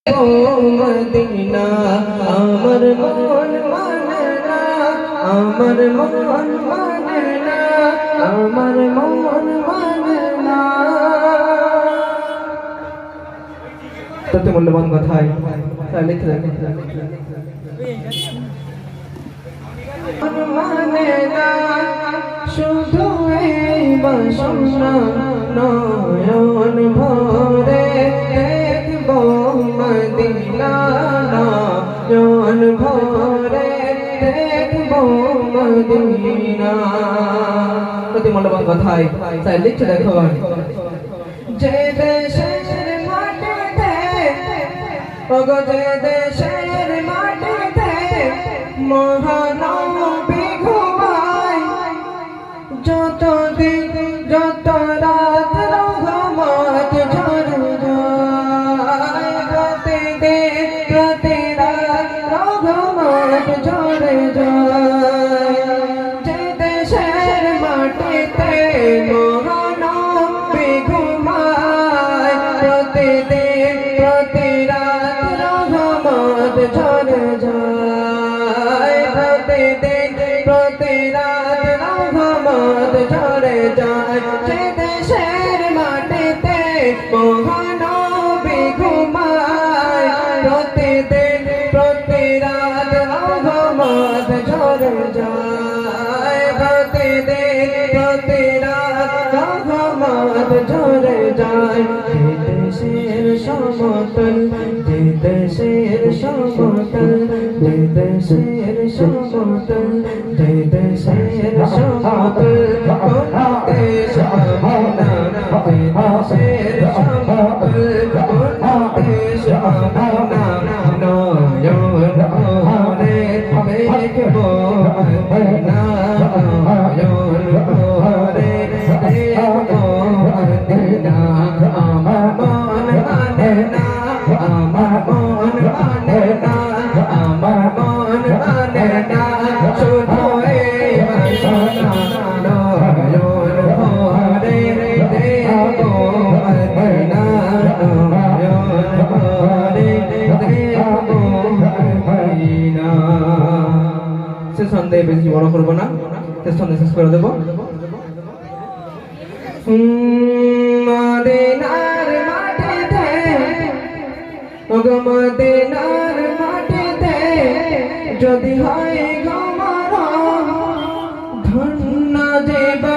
Medina আমার মন মানে না, আমার মন মানে না, আমার মন মানে না। তাতে মূল্যবান কথাই লিখে মানে না শুধু এই বাসনা নয়ন ভরে দেখব মদিনা, নয়ন ভরে দেখব মদিনা। তাতে মূল্যবান কথাই তাই লিখে দেখো যে দেশের মাটিতে ওগো যে দেশের মাটিতে মহানবী ঘুমায়, যত দিন যত রাত রহমত ঝরে যায়, প্রতিদিন প্রতি রাত রহমত ঝরে যায়। যে দেশের মাটিতে মহানবী ঘুমায়, প্রতিদিন প্রতি রাত রহমত ঝরে যায়, প্রতিদিন প্রতি রাত রহমত ঝরে যায়। যে দেশের মাটিতে মহানবী ঘুমায়, প্রতিদিন প্রতি রাত রহমত ঝরে যায়, প্রতিদিন প্রতি রাত রহমত ঝরে যায়। যে দেশের সমতল, যে দেশের সমতল, যে দেশের সমতল, যে দেশের সমতল, কোন দেশ আমানা, যে দেশের সমতল, কোন দেশ আমানা, নয়ন ভরে দেখব মদিনা, নয়ন ভরে দেখব মদিনা। আমার মন মানে না, আমার মন মানে না, আমার মন মানে না শুধু এই বাসনা নয়ন ভরে দেখব মদিনা, নয়ন ভরে দেখব মদিনা। শেষ সন্দেহ বেশি বড় করবো না, শেষ সন্দেহ শেষ করে দেবো। মদিনার মাটিতে ওগো মদিনার মাটিতে যদি হয় গো মরণ, ধন্য জীবন